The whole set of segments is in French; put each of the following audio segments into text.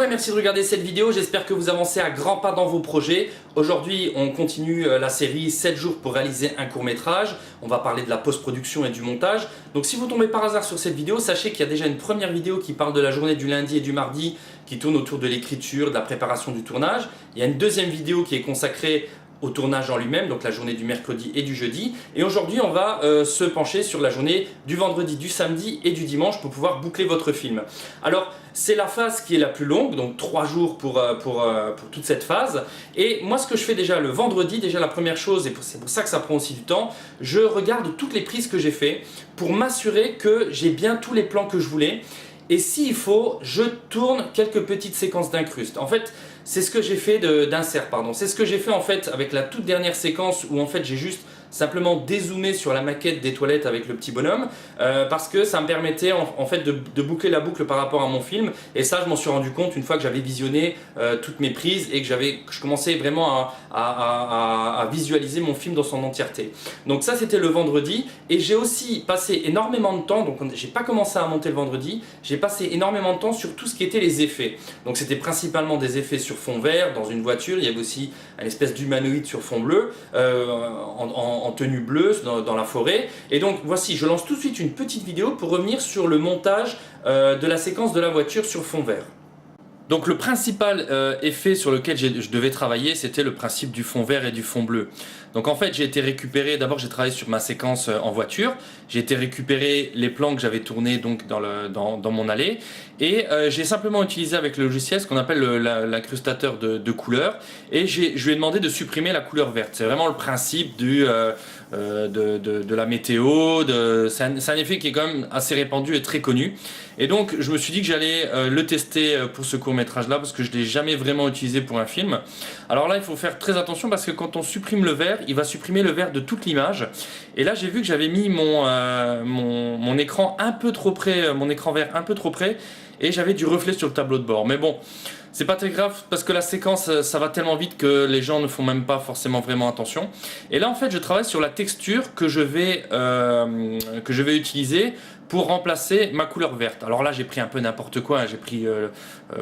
et merci de regarder cette vidéo, j'espère que vous avancez à grands pas dans vos projets. Aujourd'hui on continue la série 7 jours pour réaliser un court-métrage. On va parler de la post-production et du montage. Donc si vous tombez par hasard sur cette vidéo, sachez qu'il y a déjà une première vidéo qui parle de la journée du lundi et du mardi, qui tourne autour de l'écriture, de la préparation du tournage. Il y a une deuxième vidéo qui est consacrée au tournage en lui-même, donc la journée du mercredi et du jeudi. Et aujourd'hui on va se pencher sur la journée du vendredi, du samedi et du dimanche pour pouvoir boucler votre film. Alors c'est la phase qui est la plus longue, donc 3 jours pour toute cette phase. Et moi ce que je fais déjà le vendredi, déjà la première chose, et c'est pour ça que ça prend aussi du temps, je regarde toutes les prises que j'ai fait pour m'assurer que j'ai bien tous les plans que je voulais. Et s'il faut, je tourne quelques petites séquences d'incruste. En fait, c'est ce que j'ai fait d'insert, pardon. C'est ce que j'ai fait en fait avec la toute dernière séquence où en fait j'ai juste simplement dézoomé sur la maquette des toilettes avec le petit bonhomme parce que ça me permettait en fait de boucler la boucle par rapport à mon film. Et ça, je m'en suis rendu compte une fois que j'avais visionné toutes mes prises et que je commençais vraiment à visualiser mon film dans son entièreté. Donc ça, c'était le vendredi. Et j'ai aussi passé énormément de temps, donc j'ai pas commencé à monter le vendredi, j'ai passé énormément de temps sur tout ce qui était les effets. Donc c'était principalement des effets sur fond vert dans une voiture. Il y avait aussi une espèce d'humanoïde sur fond bleu en tenue bleue dans la forêt. Et donc voici, je lance tout de suite une petite vidéo pour revenir sur le montage de la séquence de la voiture sur fond vert. Donc le principal effet sur lequel je devais travailler, c'était le principe du fond vert et du fond bleu. Donc en fait j'ai été récupérer, d'abord j'ai travaillé sur ma séquence en voiture, j'ai été récupérer les plans que j'avais tournés donc dans mon allée et j'ai simplement utilisé avec le logiciel ce qu'on appelle l'incrustateur de couleurs et je lui ai demandé de supprimer la couleur verte. C'est vraiment le principe de la météo, c'est un effet qui est quand même assez répandu et très connu. Et donc je me suis dit que j'allais le tester pour ce court-métrage là parce que je ne l'ai jamais vraiment utilisé pour un film. Alors là il faut faire très attention parce que quand on supprime le vert, il va supprimer le vert de toute l'image. Et là j'ai vu que j'avais mis mon écran un peu trop près, mon écran vert un peu trop près et j'avais du reflet sur le tableau de bord. Mais bon, c'est pas très grave parce que la séquence ça va tellement vite que les gens ne font même pas forcément vraiment attention. Et là en fait je travaille sur la texture que je vais utiliser pour remplacer ma couleur verte. Alors là j'ai pris un peu n'importe quoi, hein. J'ai pris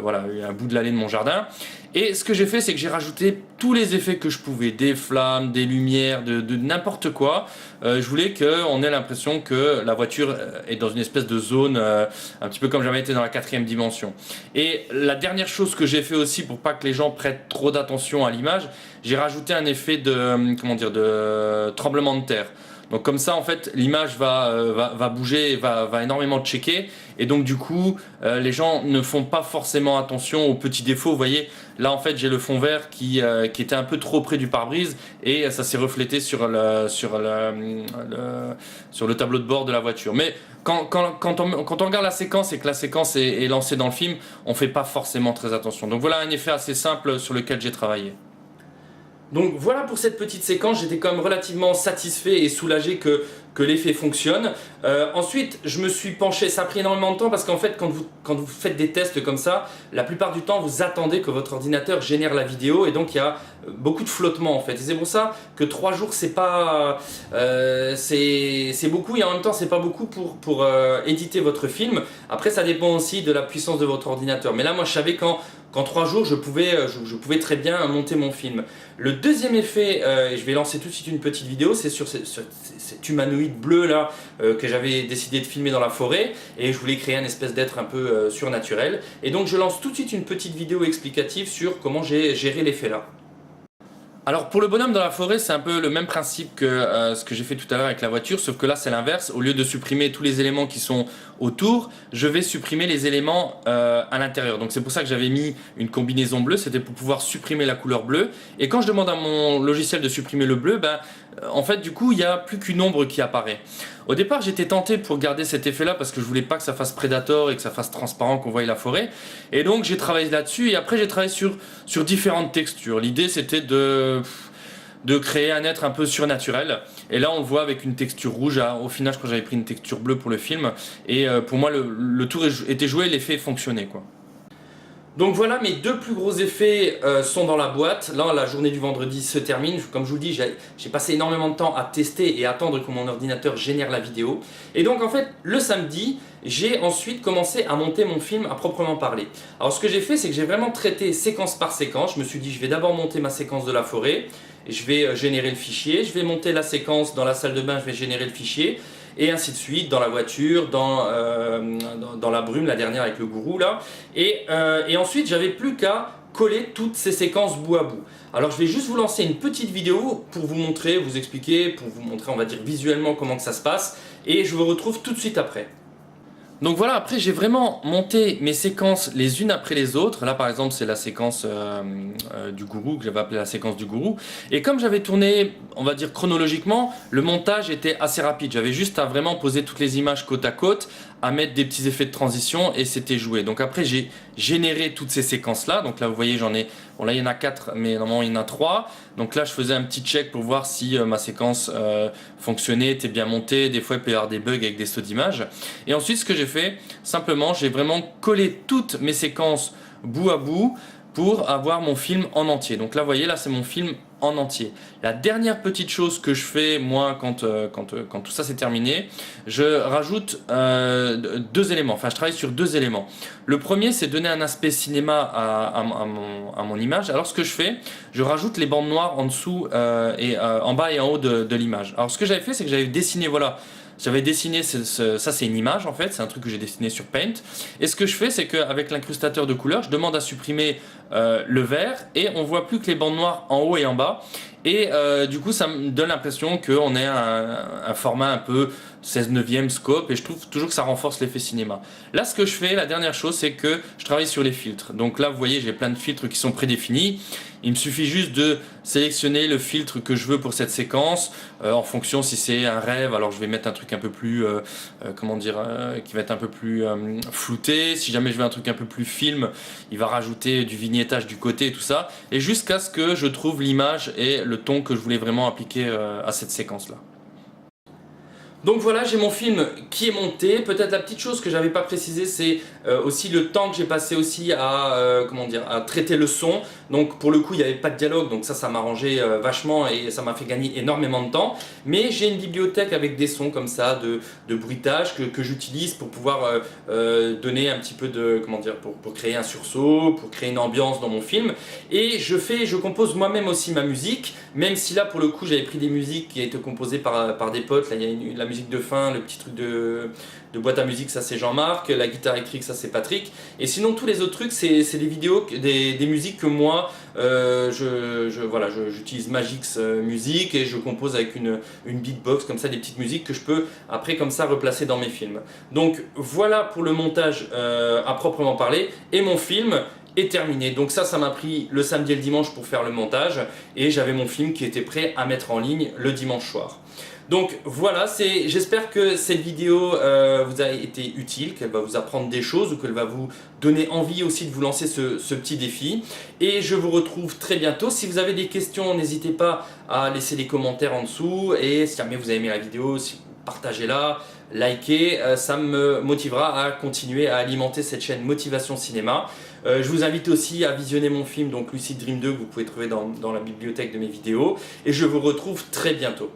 voilà, un bout de l'allée de mon jardin. Et ce que j'ai fait c'est que j'ai rajouté tous les effets que je pouvais, des flammes, des lumières, de n'importe quoi. Je voulais qu'on ait l'impression que la voiture est dans une espèce de zone un petit peu comme j'avais été dans la 4e dimension. Et la dernière chose que j'ai fait aussi pour pas que les gens prêtent trop d'attention à l'image, j'ai rajouté un effet de tremblement de terre. Donc comme ça en fait l'image va bouger, va énormément checker et donc du coup les gens ne font pas forcément attention aux petits défauts. Vous voyez là en fait j'ai le fond vert qui était un peu trop près du pare-brise et ça s'est reflété sur le tableau de bord de la voiture. Mais quand on regarde la séquence et que la séquence est lancée dans le film, on ne fait pas forcément très attention. Donc voilà un effet assez simple sur lequel j'ai travaillé. Donc voilà pour cette petite séquence, j'étais quand même relativement satisfait et soulagé que l'effet fonctionne. Ensuite, je me suis penché, ça a pris énormément de temps parce qu'en fait, quand vous faites des tests comme ça, la plupart du temps, vous attendez que votre ordinateur génère la vidéo et donc il y a beaucoup de flottement en fait. Et c'est pour ça que 3 jours, c'est pas, c'est beaucoup et en même temps, c'est pas beaucoup pour éditer votre film. Après, ça dépend aussi de la puissance de votre ordinateur. Mais là, moi, je savais qu'en 3 jours, je pouvais très bien monter mon film. Le deuxième effet, et je vais lancer tout de suite une petite vidéo, c'est sur cet humanoïde bleu là que j'avais décidé de filmer dans la forêt et je voulais créer un espèce d'être un peu surnaturel. Et donc je lance tout de suite une petite vidéo explicative sur comment j'ai géré l'effet là. Alors pour le bonhomme dans la forêt, c'est un peu le même principe que ce que j'ai fait tout à l'heure avec la voiture, sauf que là c'est l'inverse. Au lieu de supprimer tous les éléments qui sont autour, je vais supprimer les éléments à l'intérieur. Donc c'est pour ça que j'avais mis une combinaison bleue, c'était pour pouvoir supprimer la couleur bleue. Et quand je demande à mon logiciel de supprimer le bleu, en fait du coup il n'y a plus qu'une ombre qui apparaît. Au départ j'étais tenté pour garder cet effet là parce que je voulais pas que ça fasse Predator et que ça fasse transparent, qu'on voie la forêt. Et donc j'ai travaillé là-dessus et après j'ai travaillé sur différentes textures. L'idée c'était de créer un être un peu surnaturel. Et là on le voit avec une texture rouge. Au final je crois que j'avais pris une texture bleue pour le film. Et pour moi le tour était joué, l'effet fonctionnait quoi. Donc voilà, mes deux plus gros effets sont dans la boîte. Là, la journée du vendredi se termine. Comme je vous le dis, j'ai passé énormément de temps à tester et attendre que mon ordinateur génère la vidéo. Et donc en fait, le samedi, j'ai ensuite commencé à monter mon film à proprement parler. Alors ce que j'ai fait, c'est que j'ai vraiment traité séquence par séquence. Je me suis dit, je vais d'abord monter ma séquence de la forêt. Je vais générer le fichier. Je vais monter la séquence dans la salle de bain, je vais générer le fichier. Et ainsi de suite, dans la voiture, dans la brume, la dernière avec le gourou là. Et ensuite, j'avais plus qu'à coller toutes ces séquences bout à bout. Alors je vais juste vous lancer une petite vidéo pour vous montrer, vous expliquer, pour vous montrer, on va dire visuellement comment que ça se passe. Et je vous retrouve tout de suite après. Donc voilà, après j'ai vraiment monté mes séquences les unes après les autres. Là par exemple c'est la séquence du gourou, que j'avais appelé la séquence du gourou. Et comme j'avais tourné, on va dire chronologiquement, le montage était assez rapide. J'avais juste à vraiment poser toutes les images côte à côte, à mettre des petits effets de transition et c'était joué. Donc après j'ai généré toutes ces séquences là. Donc là vous voyez j'en ai, bon là il y en a 4 mais normalement il y en a 3. Donc là je faisais un petit check pour voir si ma séquence fonctionnait, était bien montée. Des fois il peut y avoir des bugs avec des sauts d'images. Et ensuite ce que j'ai fait, simplement j'ai vraiment collé toutes mes séquences bout à bout pour avoir mon film en entier. Donc là vous voyez, là c'est mon film en entier. La dernière petite chose que je fais moi quand tout ça c'est terminé, je rajoute deux éléments, enfin je travaille sur deux éléments. Le premier c'est donner un aspect cinéma à mon image. Alors ce que je fais, je rajoute les bandes noires en dessous en bas et en haut de l'image. Alors ce que j'avais fait c'est que j'avais dessiné, voilà, j'avais dessiné, ça c'est une image en fait, c'est un truc que j'ai dessiné sur Paint. Et ce que je fais, c'est qu'avec l'incrustateur de couleurs, je demande à supprimer le vert et on voit plus que les bandes noires en haut et en bas. Et du coup, ça me donne l'impression qu'on est un format un peu 16/9 scope et je trouve toujours que ça renforce l'effet cinéma. Là, ce que je fais, la dernière chose, c'est que je travaille sur les filtres. Donc là, vous voyez, j'ai plein de filtres qui sont prédéfinis. Il me suffit juste de sélectionner le filtre que je veux pour cette séquence en fonction si c'est un rêve. Alors je vais mettre un truc un peu plus, comment dire, qui va être un peu plus flouté. Si jamais je veux un truc un peu plus film, il va rajouter du vignettage du côté et tout ça. Et jusqu'à ce que je trouve l'image et le ton que je voulais vraiment appliquer à cette séquence-là. Donc voilà, j'ai mon film qui est monté. Peut-être la petite chose que j'avais pas précisé, c'est aussi le temps que j'ai passé aussi à, comment dire, à traiter le son. Donc pour le coup, il n'y avait pas de dialogue, donc ça m'arrangeait vachement et ça m'a fait gagner énormément de temps. Mais j'ai une bibliothèque avec des sons comme ça, de bruitage que j'utilise pour pouvoir donner un petit peu de, comment dire, pour créer un sursaut, pour créer une ambiance dans mon film. Et je compose moi-même aussi ma musique, même si là pour le coup j'avais pris des musiques qui étaient composées par des potes. Là il y a la musique de fin, le petit truc de boîte à musique, ça c'est Jean-Marc, la guitare électrique, ça c'est Patrick. Et sinon tous les autres trucs c'est des vidéos, des musiques que moi j'utilise Magix Music et je compose avec une beatbox comme ça, des petites musiques que je peux après comme ça replacer dans mes films. Donc voilà pour le montage à proprement parler, et mon film est terminé. Donc ça m'a pris le samedi et le dimanche pour faire le montage et j'avais mon film qui était prêt à mettre en ligne le dimanche soir. Donc voilà, j'espère que cette vidéo vous a été utile, qu'elle va vous apprendre des choses ou qu'elle va vous donner envie aussi de vous lancer ce petit défi. Et je vous retrouve très bientôt. Si vous avez des questions, n'hésitez pas à laisser des commentaires en dessous. Et si jamais vous avez aimé la vidéo, partagez-la, likez, ça me motivera à continuer à alimenter cette chaîne Motivation Cinéma. Je vous invite aussi à visionner mon film, donc Lucid Dream 2, que vous pouvez trouver dans la bibliothèque de mes vidéos. Et je vous retrouve très bientôt.